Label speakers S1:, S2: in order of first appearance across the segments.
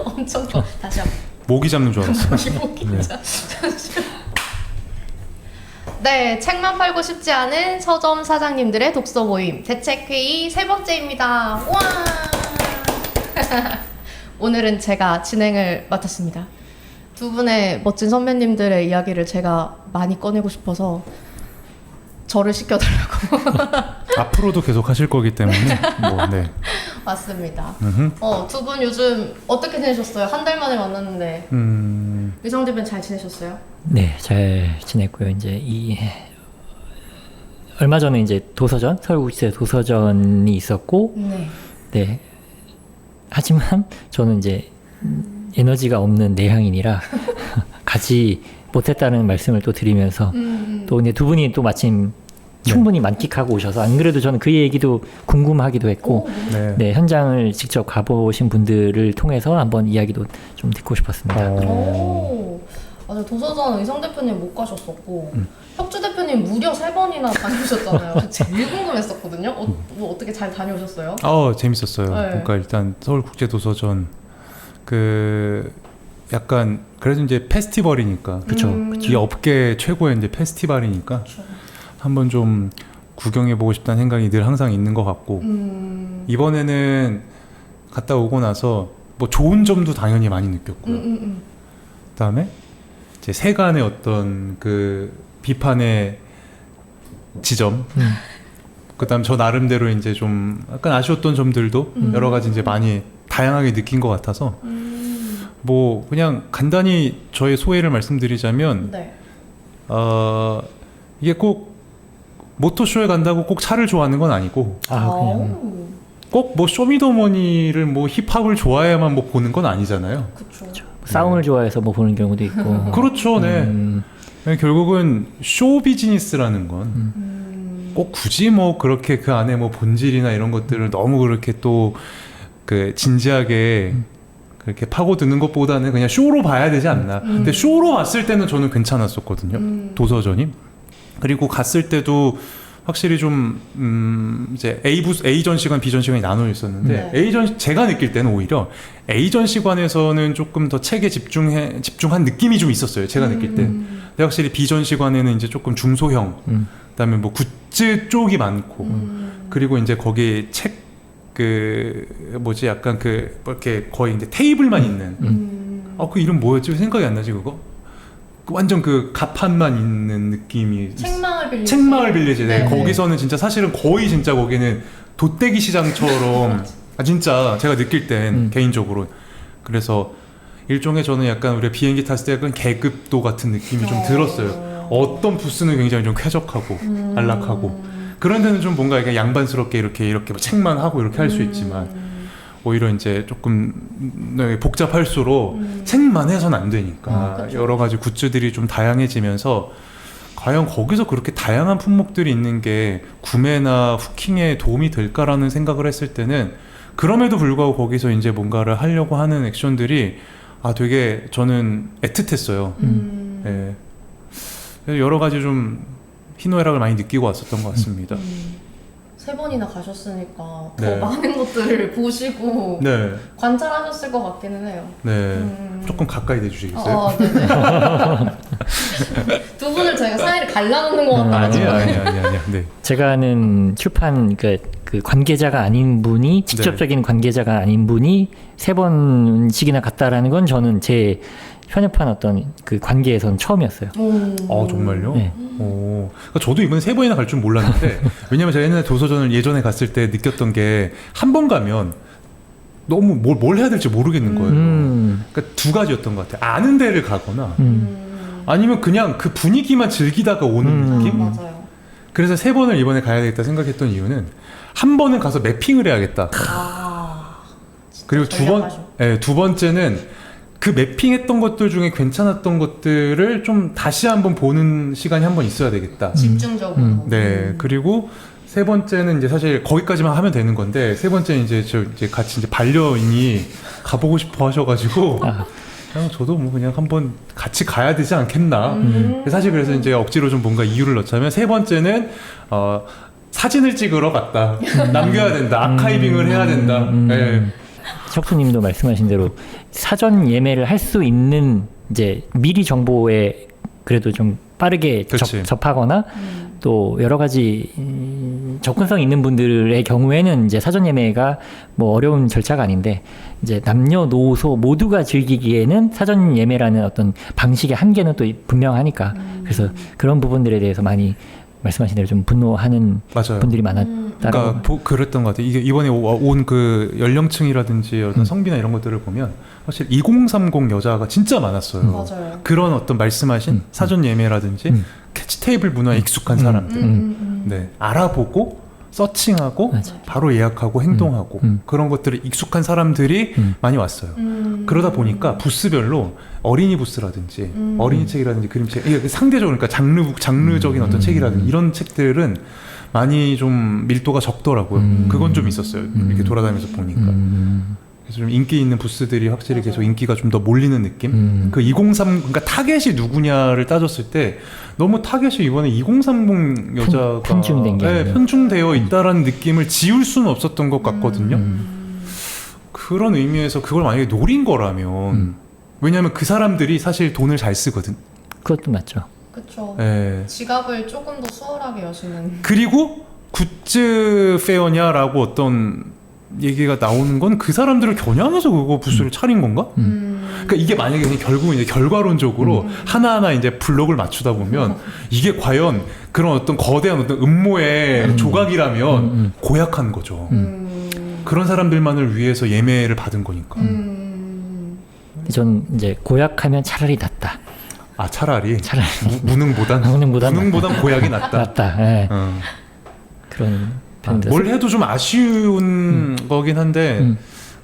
S1: 엄청 다시 한번.
S2: 모기 잡는 줄 알았어.
S1: 네, 책만 팔고 싶지 않은 서점 사장님들의 독서 모임 대책회의 세 번째입니다. 와! 오늘은 제가 진행을 맡았습니다. 두 분의 멋진 선배님들의 이야기를 제가 많이 꺼내고 싶어서 저를 시켜달라고.
S2: 앞으로도 계속 하실 거기 때문에 뭐, 네.
S1: 맞습니다. 두 분 요즘 어떻게 지내셨어요? 한 달 만에 만났는데. 의성 대표는 잘 지내셨어요?
S3: 네, 잘 지냈고요. 이제 얼마 전에 이제 도서전, 서울국제 도서전이 있었고,
S1: 네.
S3: 네. 하지만 저는 이제 에너지가 없는 내향인이라 가지 못했다는 말씀을 또 드리면서 또 근데 두 분이 또 마침 충분히 만끽하고 오셔서 안 그래도 저는 그 얘기도 궁금하기도 했고
S2: 네.
S3: 네, 현장을 직접 가보신 분들을 통해서 한번 이야기도 좀 듣고 싶었습니다.
S1: 오, 맞아요. 도서전 의성 대표님 못 가셨었고 혁주 대표님 무려 3번이나 다녀오셨잖아요. 저 제일 궁금했었거든요. 뭐 어떻게 잘 다녀오셨어요?
S2: 재밌었어요.
S1: 네.
S2: 그러니까 일단 서울국제도서전 약간 그래도 이제 페스티벌이니까
S3: 그쵸.
S2: 이 업계 최고의 이제 페스티벌이니까
S1: 그쵸.
S2: 한번 좀 구경해보고 싶다는 생각이 늘 항상 있는 것 같고 이번에는 갔다 오고 나서 뭐 좋은 점도 당연히 많이 느꼈고요. 그다음에 이제 세간의 어떤 그 비판의 지점, 그다음 저 나름대로 이제 좀 약간 아쉬웠던 점들도 여러 가지 이제 많이 다양하게 느낀 것 같아서 뭐 그냥 간단히 저의 소회를 말씀드리자면
S1: 네.
S2: 이게 꼭 모터쇼에 간다고 꼭 차를 좋아하는 건 아니고
S3: 그냥
S2: 꼭 뭐 쇼미더머니를 뭐 힙합을 좋아해야만 뭐 보는 건 아니잖아요.
S1: 그쵸.
S3: 싸움을 좋아해서 뭐 보는 경우도 있고.
S2: 그렇죠, 네. 결국은 쇼 비즈니스라는 건 꼭 굳이 뭐 그렇게 그 안에 뭐 본질이나 이런 것들을 너무 그렇게 또 그 진지하게 그렇게 파고드는 것보다는 그냥 쇼로 봐야 되지 않나. 근데 쇼로 봤을 때는 저는 괜찮았었거든요. 도서전이. 그리고 갔을 때도 확실히 좀 이제 A전 시간, B전 시간이 나눠 있었는데
S1: 네.
S2: 제가 느낄 때는 오히려 A전 시간에서는 조금 더 책에 집중한 느낌이 좀 있었어요. 제가 느낄 때. 근데 확실히 B전 시간에는 이제 조금 중소형, 그다음에 뭐 굿즈 쪽이 많고, 그리고 이제 거기 책 약간 이렇게 거의 이제 테이블만 있는. 그 이름 뭐였지? 생각이 안 나지 그거? 완전 그 가판만 있는 느낌이. 책망을 빌리지. 네. 거기서는 진짜 사실은 거의 진짜 거기는 돗대기 시장처럼 진짜 제가 느낄 땐 개인적으로 그래서 일종의 저는 약간 우리 비행기 탔을 때 약간 계급도 같은 느낌이 좀 들었어요. 어떤 부스는 굉장히 좀 쾌적하고 안락하고 그런 데는 좀 뭔가 약간 양반스럽게 이렇게 뭐 책만 하고 이렇게 할 수 있지만 오히려 이제 조금 복잡할수록 책만 해서는 안 되니까 여러 가지 굿즈들이 좀 다양해지면서 과연 거기서 그렇게 다양한 품목들이 있는 게 구매나 후킹에 도움이 될까라는 생각을 했을 때는 그럼에도 불구하고 거기서 이제 뭔가를 하려고 하는 액션들이 되게 저는 애틋했어요. 네. 여러 가지 좀 희노애락을 많이 느끼고 왔었던 것 같습니다.
S1: 3번이나 가셨으니까
S2: 네.
S1: 더 많은 것들을 보시고
S2: 네.
S1: 관찰하셨을 것 같기는 해요.
S2: 네. 조금 가까이 대주시겠어요?
S1: 네네. 두 분을 저희가 사이를 갈라놓는 것 같아요.
S2: 아니야. 네.
S3: 제가 아는 출판 그 관계자가 아닌 분이 직접적인 관계자가 아닌 분이 3번씩이나 갔다라는 건 저는 제 편협한 어떤 그 관계에서는 처음이었어요.
S2: 정말요?
S3: 네.
S2: 그러니까 저도 이번에 3번이나 갈 줄 몰랐는데 왜냐면 제가 옛날에 도서전을 예전에 갔을 때 느꼈던 게 한 번 가면 너무 뭘 해야 될지 모르겠는 거예요. 그러니까 두 가지였던 것 같아요. 아는 데를 가거나 아니면 그냥 그 분위기만 즐기다가 오는 느낌?
S1: 맞아요.
S2: 그래서 3번을 이번에 가야 되겠다 생각했던 이유는 한 번은 가서 매핑을 해야겠다. 그리고 두 번째는 그 매핑했던 것들 중에 괜찮았던 것들을 좀 다시 한번 보는 시간이 한번 있어야 되겠다.
S1: 집중적으로.
S2: 네. 그리고 세 번째는 이제 사실 거기까지만 하면 되는 건데 세 번째는 이제 같이 이제 반려인이 가보고 싶어 하셔가지고 그냥 저도 뭐 그냥 한번 같이 가야 되지 않겠나. 사실 그래서 이제 억지로 좀 뭔가 이유를 넣자면 세 번째는 사진을 찍으러 갔다. 남겨야 된다. 아카이빙을 해야 된다. 네.
S3: 혁수님도 말씀하신 대로 사전 예매를 할 수 있는 이제 미리 정보에 그래도 좀 빠르게
S2: 그치.
S3: 접하거나 또 여러 가지 접근성 있는 분들의 경우에는 이제 사전 예매가 뭐 어려운 절차가 아닌데 이제 남녀노소 모두가 즐기기에는 사전 예매라는 어떤 방식의 한계는 또 분명하니까 그래서 그런 부분들에 대해서 많이 말씀하신 대로 좀 분노하는
S2: 맞아요.
S3: 분들이 많았다라고.
S2: 그러니까 그랬던 것 같아요. 이게 이번에 온 그 연령층이라든지 어떤 성비나 이런 것들을 보면 사실 2030 여자가 진짜 많았어요.
S1: 맞아요.
S2: 그런 어떤 말씀하신 사전 예매라든지 캐치 테이블 문화에 익숙한 사람들, 네, 알아보고 서칭하고
S3: 맞아요.
S2: 바로 예약하고 행동하고 그런 것들에 익숙한 사람들이 많이 왔어요. 그러다 보니까 부스별로 어린이 부스라든지 어린이 책이라든지 그림책, 이게 상대적으로 그러니까 장르적인 어떤 책이라든지 이런 책들은 많이 좀 밀도가 적더라고요. 그건 좀 있었어요. 이렇게 돌아다니면서 보니까. 그래서 좀 인기 있는 부스들이 확실히
S1: 맞아요.
S2: 계속 인기가 좀 더 몰리는 느낌? 그 2030, 그러니까 타겟이 누구냐를 따졌을 때 너무 타겟이 이번에 2030 여자가
S3: 편중된 게 아니에요.
S2: 편중되어 있다라는 느낌을 지울 수는 없었던 것 같거든요. 그런 의미에서 그걸 만약에 노린 거라면 왜냐하면 그 사람들이 사실 돈을 잘 쓰거든.
S3: 그것도 맞죠.
S1: 그쵸.
S2: 예.
S1: 지갑을 조금 더 수월하게 여시는.
S2: 그리고 굿즈 페어냐라고 어떤 얘기가 나오는 건 그 사람들을 겨냥해서 그거 부스를 차린 건가? 그러니까 이게 만약에 그냥 결국은 이제 결과론적으로 하나하나 이제 블록을 맞추다 보면 이게 과연 그런 어떤 거대한 어떤 음모의 조각이라면 고약한 거죠. 그런 사람들만을 위해서 예매를 받은 거니까.
S3: 전 이제 고약하면 차라리 낫다.
S2: 아 차라리
S3: 무능보단
S2: 무능보단 고약이 낫다.
S3: 낫다. 예. 그런 편들.
S2: 뭘 해도 좀 아쉬운 거긴 한데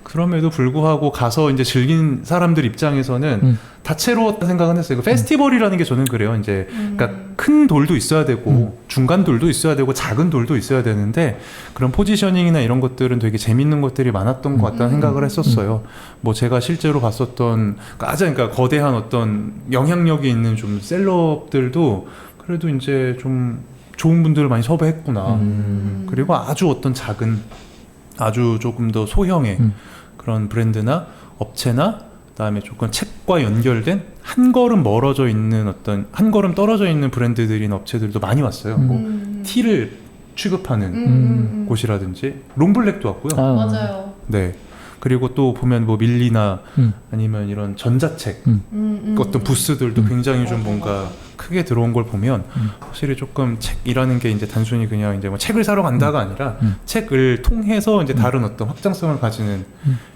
S2: 그럼에도 불구하고 가서 이제 즐긴 사람들 입장에서는 다채로웠다 생각은 했어요. 그 페스티벌이라는 게 저는 그래요. 이제 그러니까 큰 돌도 있어야 되고 중간 돌도 있어야 되고 작은 돌도 있어야 되는데 그런 포지셔닝이나 이런 것들은 되게 재밌는 것들이 많았던 것 같다는 생각을 했었어요. 뭐 제가 실제로 봤었던 그러니까 거대한 어떤 영향력이 있는 좀 셀럽들도 그래도 이제 좀 좋은 분들을 많이 섭외했구나. 그리고 아주 어떤 작은 아주 조금 더 소형의 그런 브랜드나 업체나 그다음에 조금 책과 연결된 한 걸음 멀어져 있는 어떤 한 걸음 떨어져 있는 브랜드들이나 업체들도 많이 왔어요. 뭐 티를 취급하는 곳이라든지 롱블랙도 왔고요.
S1: 맞아요.
S2: 네. 그리고 또 보면 뭐 밀리나 아니면 이런 전자책 어떤 부스들도 굉장히 좀 뭔가 크게 들어온 걸 보면 확실히 조금 책이라는 게 이제 단순히 그냥 이제 뭐 책을 사러 간다가 아니라 책을 통해서 이제 다른 어떤 확장성을 가지는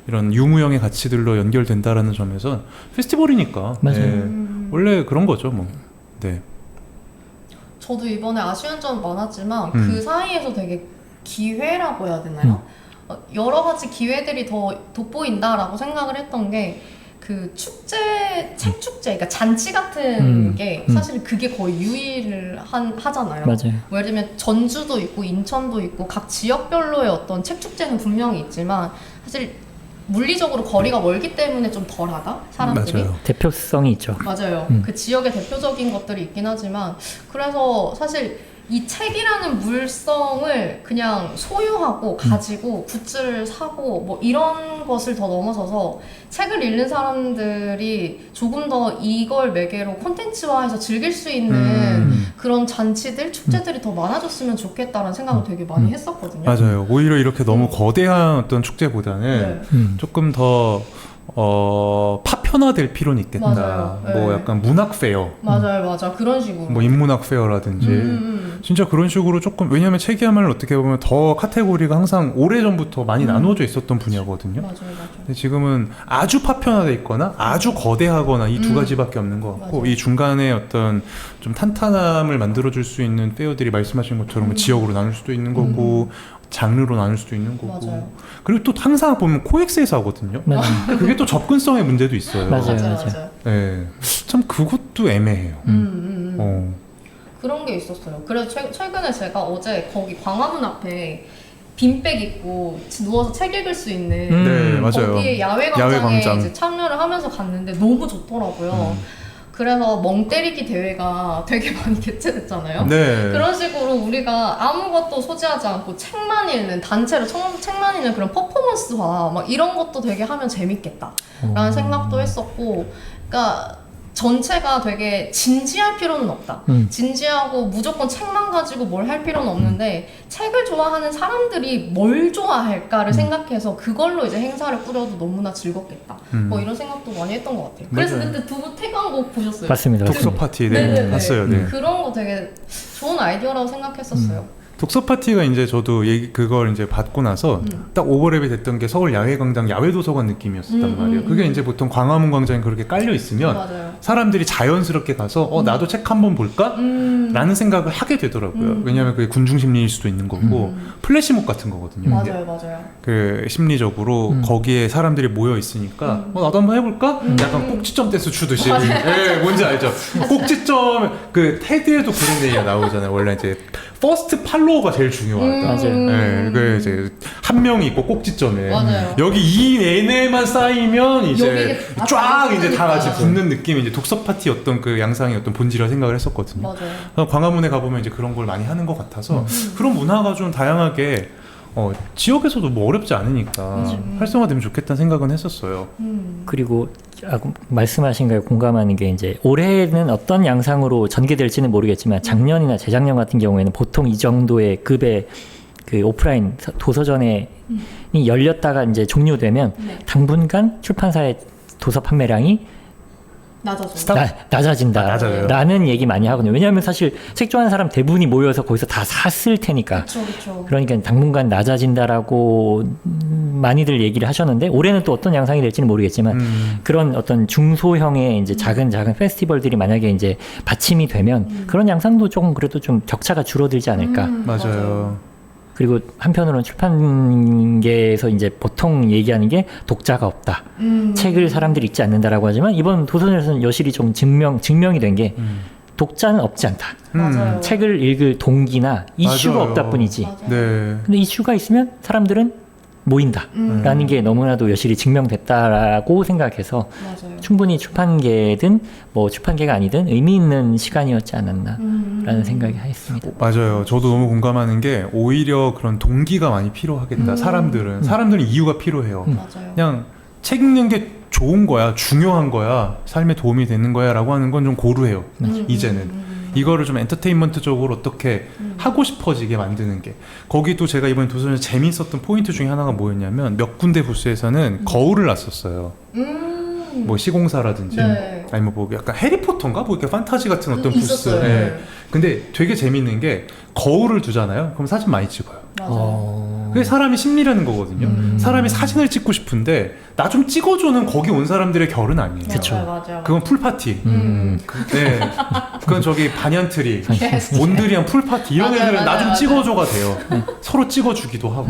S2: 이런 유무형의 가치들로 연결된다라는 점에서 페스티벌이니까
S3: 맞아요.
S2: 네. 원래 그런 거죠 뭐. 네.
S1: 저도 이번에 아쉬운 점 많았지만 그 사이에서 되게 기회라고 해야 되나요? 여러 가지 기회들이 더 돋보인다라고 생각을 했던 게 그 축제, 책 축제, 그러니까 잔치 같은 게 사실 그게 거의 유의를 하잖아요.
S3: 맞아요.
S1: 뭐 예를 들면 전주도 있고 인천도 있고 각 지역별로의 어떤 책 축제는 분명히 있지만 사실 물리적으로 거리가 멀기 때문에 좀 덜하다 사람들이.
S2: 맞아요.
S3: 대표성이 있죠.
S1: 맞아요. 그 지역의 대표적인 것들이 있긴 하지만 그래서 사실 이 책이라는 물성을 그냥 소유하고 가지고 굿즈를 사고 뭐 이런 것을 더 넘어서서 책을 읽는 사람들이 조금 더 이걸 매개로 콘텐츠화해서 즐길 수 있는 그런 잔치들, 축제들이 더 많아졌으면 좋겠다라는 생각을 되게 많이 했었거든요.
S2: 맞아요. 오히려 이렇게 너무 거대한 어떤 축제보다는 조금 더 파편화될 필요는 있겠다.
S1: 맞아요.
S2: 뭐
S1: 네.
S2: 약간 문학 페어,
S1: 맞아요. 그런 식으로.
S2: 뭐 인문학 페어라든지 진짜 그런 식으로 조금 왜냐하면 책이야말로 어떻게 보면 더 카테고리가 항상 오래전부터 많이 나누어져 있었던 분야거든요.
S1: 맞아요.
S2: 근데 지금은 아주 파편화돼 있거나 아주 거대하거나 이 두 가지밖에 없는 것 같고
S1: 맞아요.
S2: 이 중간에 어떤 좀 탄탄함을 만들어줄 수 있는 페어들이 말씀하신 것처럼 뭐 지역으로 나눌 수도 있는 거고 장르로 나눌 수도 있는 거고
S1: 맞아요.
S2: 그리고 또 항상 보면 코엑스에서 하거든요.
S3: 맞아요.
S2: 그게 또 접근성의 문제도 있어요.
S3: 맞아요.
S2: 네. 참 그것도 애매해요.
S1: 그런 게 있었어요. 그래서 최근에 제가 어제 거기 광화문 앞에 빈백 입고 누워서 책 읽을 수 있는
S2: 네, 맞아요.
S1: 거기에 야외
S2: 야외
S1: 광장에
S2: 광장.
S1: 이제 참여를 하면서 갔는데 너무 좋더라고요. 그래서 멍 때리기 대회가 되게 많이 개최됐잖아요.
S2: 네.
S1: 그런 식으로 우리가 아무것도 소지하지 않고 책만 읽는 단체로 책만 읽는 그런 퍼포먼스화 막 이런 것도 되게 하면 재밌겠다라는 생각도 했었고, 그러니까 전체가 되게 진지할 필요는 없다. 진지하고 무조건 책만 가지고 뭘 할 필요는 없는데 책을 좋아하는 사람들이 뭘 좋아할까를 생각해서 그걸로 이제 행사를 꾸려도 너무나 즐겁겠다. 뭐 이런 생각도 많이 했던 것 같아요. 그래서
S2: 맞아요.
S1: 근데 두 분 태광곡 보셨어요?
S3: 맞습니다.
S2: 독서 파티 네,
S1: 네네네.
S2: 봤어요. 네.
S1: 그런 거 되게 좋은 아이디어라고 생각했었어요.
S2: 독서 파티가 이제 저도 그걸 이제 받고 나서 딱 오버랩이 됐던 게 서울 야외광장 야외도서관 느낌이었단 말이에요. 그게 이제 보통 광화문 광장에 그렇게 깔려 있으면
S1: 맞아요.
S2: 사람들이 자연스럽게 가서 나도 책 한번 볼까? 라는 생각을 하게 되더라고요. 왜냐하면 그게 군중심리일 수도 있는 거고 플래시몹 같은 거거든요. 이게.
S1: 맞아요.
S2: 그 심리적으로 거기에 사람들이 모여 있으니까 나도 한번 해볼까? 약간 꼭지점 댄스 추듯이. 예, 뭔지 알죠? 꼭지점 그 테드에도 그런 얘기가 나오잖아요. 원래 이제 퍼스트 팔로워가 제일 중요하다.
S3: 맞아요.
S2: 예, 그 이제 한 명이 있고 꼭지점에
S1: 맞아요.
S2: 여기 이 내내만 쌓이면 이제
S1: 여기에 다
S2: 쫙 이제 다 같이
S1: 붙으니까.
S2: 붙는 느낌이 이제 독서 파티 어떤 그 양상의 어떤 본질이라 생각을 했었거든요.
S1: 맞아요.
S2: 광화문에 가보면 이제 그런 걸 많이 하는 것 같아서 그런 문화가 좀 다양하게 지역에서도 뭐 어렵지 않으니까 활성화되면 좋겠다는 생각은 했었어요.
S3: 그리고 말씀하신 거에 공감하는 게 이제 올해는 어떤 양상으로 전개될지는 모르겠지만 작년이나 재작년 같은 경우에는 보통 이 정도의 급의 그 오프라인 도서전이 열렸다가 이제 종료되면 당분간 출판사의 도서 판매량이
S1: 낮아져.
S3: 낮아진다라는
S2: 낮아요.
S3: 얘기 많이 하거든요. 왜냐하면 사실 책 좋아하는 사람 대부분이 모여서 거기서 다 샀을 테니까.
S1: 그렇죠.
S3: 그러니까 당분간 낮아진다라고 많이들 얘기를 하셨는데 올해는 또 어떤 양상이 될지는 모르겠지만 그런 어떤 중소형의 이제 작은 페스티벌들이 만약에 이제 받침이 되면 그런 양상도 조금 그래도 좀 격차가 줄어들지 않을까.
S2: 맞아요.
S3: 그리고 한편으로는 출판계에서 이제 보통 얘기하는 게 독자가 없다. 책을 사람들이 읽지 않는다라고 하지만 이번 도서전에서는 여실히 좀 증명이 된 게 독자는 없지 않다.
S1: 맞아요.
S3: 책을 읽을 동기나 이슈가
S2: 맞아요.
S3: 없다 뿐이지.
S1: 맞아요.
S2: 네.
S3: 근데 이슈가 있으면 사람들은 모인다라는 게 너무나도 여실히 증명됐다라고 생각해서
S1: 맞아요.
S3: 충분히 출판계든 뭐 출판계가 아니든 의미 있는 시간이었지 않았나라는 생각이 했습니다.
S2: 맞아요. 저도 너무 공감하는 게 오히려 그런 동기가 많이 필요하겠다. 사람들은 이유가 필요해요.
S1: 맞아요.
S2: 그냥 책 읽는 게 좋은 거야, 중요한 거야, 삶에 도움이 되는 거야 라고 하는 건 좀 고루해요. 이제는 이거를 좀 엔터테인먼트적으로 어떻게 하고 싶어지게 만드는 게, 거기도 제가 이번에 도서전에서 재미있었던 포인트 중에 하나가 뭐였냐면 몇 군데 부스에서는 거울을 놨었어요. 뭐 시공사라든지
S1: 네.
S2: 아니면 뭐 약간 해리포터인가 뭐 이렇게 판타지 같은 어떤 부스.
S1: 있었어요.
S2: 예. 근데 되게 재밌는 게 거울을 두잖아요. 그럼 사진 많이 찍어요.
S1: 맞아요.
S2: 그게 사람이 심리라는 거거든요. 사람이 사진을 찍고 싶은데 나 좀 찍어줘는 거기 온 사람들의 결은 아니에요.
S1: 맞아요.
S2: 그건 풀파티. 네. 그건 저기 반얀트리, 몬드리안 풀파티 이런
S1: 맞아요,
S2: 애들은 나 좀
S1: 맞아요.
S2: 찍어줘가 돼요. 서로 찍어주기도 하고.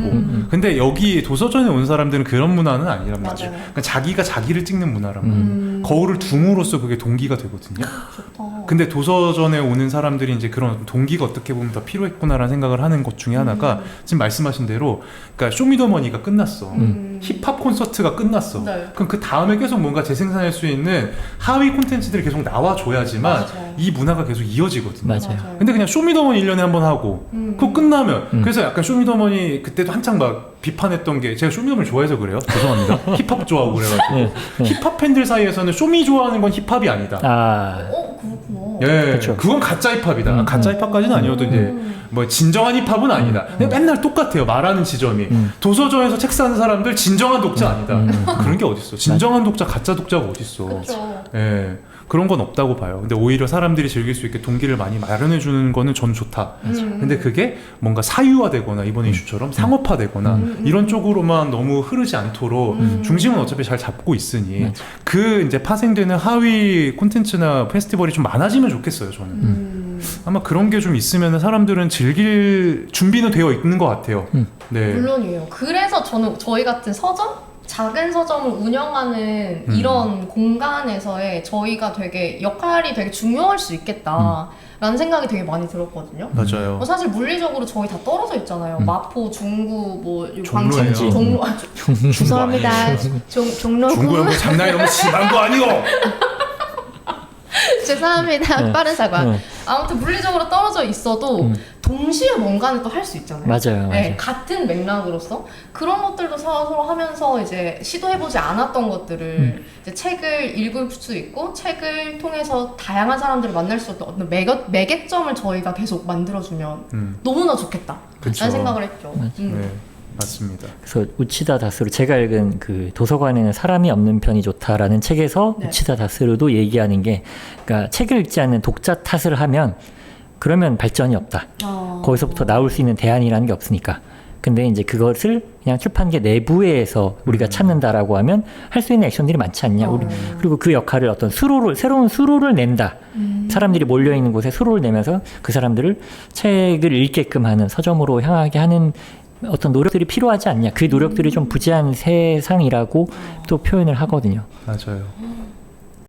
S2: 근데 여기 도서전에 온 사람들은 그런 문화는 아니란 말이에요.
S1: 맞아요.
S2: 그러니까 자기가 자기를 찍는 문화란 말이에요. 거울을 둠으로써 그게 동기가 되거든요.
S1: 좋다.
S2: 근데 도서전에 오는 사람들이 이제 그런 동기가 어떻게 보면 더 필요했구나라는 생각을 하는 것 중에 하나가 지금 말씀하신 대로, 그러니까 쇼미더머니가 끝났어. 힙합 콘서트가 끝났어.
S1: 네.
S2: 그럼 그 다음에 계속 뭔가 재생산할 수 있는 하위 콘텐츠들이 계속 나와줘야지만
S1: 맞아요.
S2: 이 문화가 계속 이어지거든요.
S3: 맞아요.
S2: 근데 그냥 쇼미더머니 1년에 한 번 하고 그거 끝나면 그래서 약간 쇼미더머니 그때도 한창 막 비판했던 게, 제가 쇼미더머니 좋아해서 그래요. 죄송합니다. 힙합 좋아하고 그래가지고 힙합 팬들 사이에서는 쇼미 좋아하는 건 힙합이 아니다.
S1: 그렇구나.
S2: 예,
S3: 그쵸.
S2: 그건 가짜 힙합이다. 가짜 힙합까지는 아니어도 이제 뭐 진정한 힙합은 아니다. 그냥 맨날 똑같아요. 말하는 지점이. 도서전에서 책 사는 사람들 진정한 독자 아니다. 그런 게 어딨어. 진정한 독자, 가짜 독자가 어딨어.
S1: 그렇죠.
S2: 예, 그런 건 없다고 봐요. 근데 오히려 사람들이 즐길 수 있게 동기를 많이 마련해 주는 거는 전 좋다. 근데 그게 뭔가 사유화되거나 이번에 이슈처럼 상업화되거나 이런 쪽으로만 너무 흐르지 않도록 중심은 어차피 잘 잡고 있으니 그 이제 파생되는 하위 콘텐츠나 페스티벌이 좀 많아지면 좋겠어요. 저는 아마 그런 게 좀 있으면 사람들은 즐길 준비는 되어 있는 것 같아요. 네.
S1: 물론이에요. 그래서 저희 같은 작은 서점을 운영하는 이런 공간에서의 저희가 되게 역할이 되게 중요할 수 있겠다라는 생각이 되게 많이 들었거든요.
S2: 맞아요.
S1: 사실 물리적으로 저희 다 떨어져 있잖아요. 마포, 중구, 뭐
S2: 종로예요.
S1: 죄송합니다. 종로구.
S2: 중고형 장난이 너무 심한 거 아니오?
S1: 죄송합니다. 빠른 사과.
S3: 네.
S1: 아무튼 물리적으로 떨어져 있어도 동시에 뭔가는 또 할 수 있잖아요.
S3: 맞아요.
S1: 네, 같은 맥락으로서 그런 것들도 서로 하면서 이제 시도해보지 않았던 것들을 이제 책을 읽을 수 있고 책을 통해서 다양한 사람들을 만날 수 있는 어떤 매개점을 저희가 계속 만들어주면 너무나 좋겠다.
S2: 그쵸.
S1: 라는 생각을 했죠.
S2: 네, 맞습니다.
S3: 그래서 우치다 다스루 제가 읽은 그 도서관에는 사람이 없는 편이 좋다라는 책에서
S1: 네.
S3: 우치다 다스루도 얘기하는 게 그러니까 책을 읽지 않는 독자 탓을 하면 그러면 발전이 없다. 거기서부터 나올 수 있는 대안이라는 게 없으니까. 근데 이제 그것을 그냥 출판계 내부에서 우리가 찾는다라고 하면 할 수 있는 액션들이 많지 않냐. 그리고 그 역할을 어떤 새로운 수로를 낸다. 사람들이 몰려있는 곳에 수로를 내면서 그 사람들을 책을 읽게끔 하는 서점으로 향하게 하는 어떤 노력들이 필요하지 않냐. 그 노력들이 좀 부재한 세상이라고 또 표현을 하거든요.
S2: 맞아요.